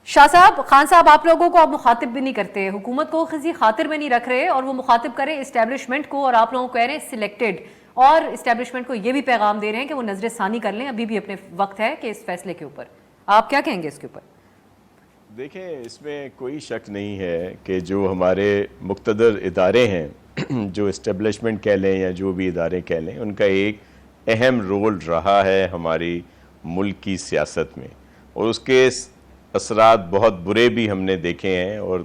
शाह साहब, खान साहब, आप लोगों को आप मुखातिब भी नहीं करते, हुकूमत को किसी खातिर में नहीं रख रहे और वो मुखातिब करें इस्टेब्लिशमेंट को, और आप लोगों को कह रहे हैं सिलेक्टेड, और इस्टेब्लिशमेंट को ये भी पैगाम दे रहे हैं कि वो नजर सानी कर लें, अभी भी अपने वक्त है कि इस फैसले के ऊपर। आप क्या कहेंगे इसके ऊपर? देखें, इसमें कोई शक नहीं है कि जो हमारे मुक़्तदर इदारे हैं जो इस्टेब्लिशमेंट कह लें या जो भी इदारे कह लें, उनका एक अहम रोल रहा है हमारी मुल्क की सियासत में, और उसके असरात बहुत बुरे भी हमने देखे हैं और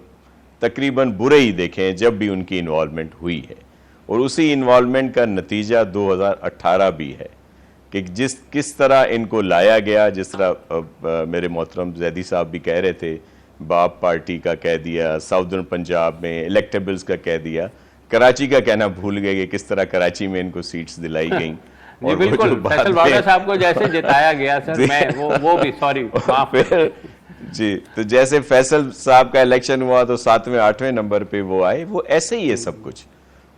तकरीबन बुरे ही देखे हैं जब भी उनकी इन्वॉल्वमेंट हुई है। और उसी इन्वॉल्वमेंट का नतीजा 2018 भी है कि किस तरह इनको लाया गया। जिस तरह मेरे मोहतरम जैदी साहब भी कह रहे थे, बाप पार्टी का कह दिया, साउदर्न पंजाब में इलेक्टेबल्स का कह दिया, कराची का कहना भूल गए कि किस तरह कराची में इनको सीट्स दिलाई गई। जी बिल्कुल, फैसल वाला साहब को जैसे जिताया गया सर, मैं वो भी सॉरी जी, तो जैसे फैसल साहब का इलेक्शन हुआ तो 7वें 8वें नंबर पे वो आए, वो ऐसे ही है सब कुछ।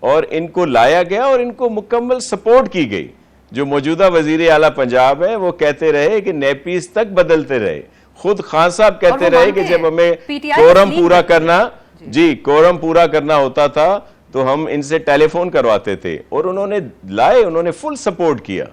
और इनको लाया गया और इनको मुकम्मल सपोर्ट की गई। जो मौजूदा वजीर आला पंजाब है वो कहते रहे कि नेपीस तक बदलते रहे। खुद खान साहब कहते रहे कि जब हमें कोरम पूरा करना, जी कोरम पूरा करना होता था तो हम इनसे टेलीफोन करवाते थे, और उन्होंने लाए, उन्होंने फुल सपोर्ट किया,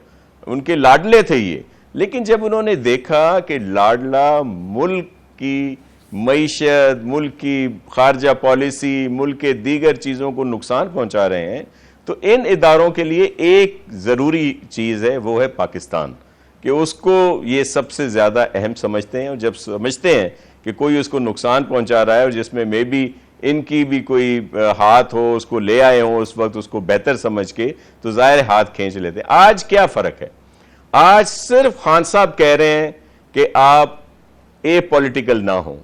उनके लाडले थे ये। लेकिन जब उन्होंने देखा कि लाडला मुल्क की मईशत, मुल्क की खारजा पॉलिसी, मुल्क के दीगर चीज़ों को नुकसान पहुंचा रहे हैं, तो इन इदारों के लिए एक ज़रूरी चीज़ है, वो है पाकिस्तान, कि उसको ये सबसे ज़्यादा अहम समझते हैं। और जब समझते हैं कि कोई उसको नुकसान पहुंचा रहा है और जिसमें मे बी इनकी भी कोई हाथ हो, उसको ले आए हों उस वक्त उसको बेहतर समझ के, तो ज़ाहिर हाथ खींच लेते हैं। आज क्या फ़र्क है? आज सिर्फ खान साहब कह रहे हैं कि आप ए पॉलिटिकल ना हो,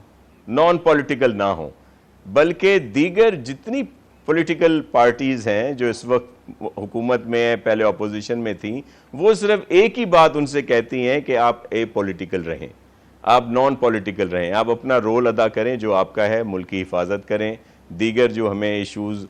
नॉन पॉलिटिकल ना हो, बल्कि दीगर जितनी पॉलिटिकल पार्टीज़ हैं जो इस वक्त हुकूमत में है, पहले अपोजिशन में थी, वो सिर्फ एक ही बात उनसे कहती हैं कि आप ए पॉलिटिकल रहें, आप नॉन पॉलिटिकल रहें, आप अपना रोल अदा करें जो आपका है, मुल्क की हिफाजत करें, दीगर जो हमें इशूज़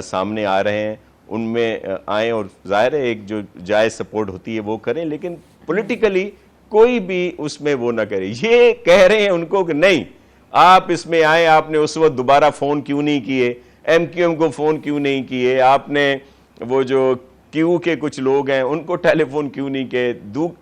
सामने आ रहे हैं उनमें आएँ, और ज़ाहिर है एक जो जायज़ सपोर्ट होती है वो करें, लेकिन पॉलिटिकली कोई भी उसमें वो ना करे। ये कह रहे हैं उनको कि नहीं, आप इसमें आए, आपने उस वक्त दोबारा फ़ोन क्यों नहीं किए, MQM को फ़ोन क्यों नहीं किए, आपने वो जो क्यू के कुछ लोग हैं उनको टेलीफोन क्यों नहीं किए,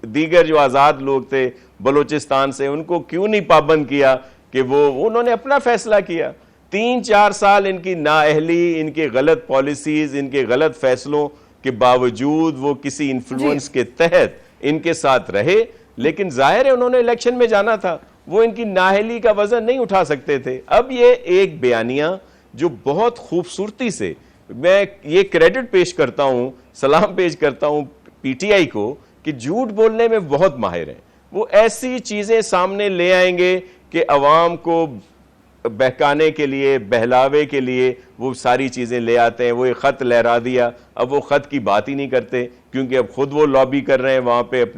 दीगर जो आज़ाद लोग थे बलूचिस्तान से उनको क्यों नहीं पाबंद किया कि वो उन्होंने अपना फैसला किया। 3-4 साल इनकी नाअहली, इनके गलत पॉलिसीज़, इनके गलत फैसलों के बावजूद वो किसी इन्फ्लुएंस के तहत इनके साथ रहे, लेकिन जाहिर है उन्होंने इलेक्शन में जाना था, वो इनकी नाअहली का वजन नहीं उठा सकते थे। अब ये एक बयानिया जो बहुत खूबसूरती से, मैं ये क्रेडिट पेश करता हूँ, सलाम पेश करता हूँ PTI को कि झूठ बोलने में बहुत माहिर हैं। वो ऐसी चीज़ें सामने ले आएंगे कि अवाम को बहकाने के लिए, बहलावे के लिए वो सारी चीज़ें ले आते हैं। वो एक ख़त लहरा दिया, अब वो ख़त की बात ही नहीं करते क्योंकि अब खुद वो लॉबी कर रहे हैं वहाँ पे अपनी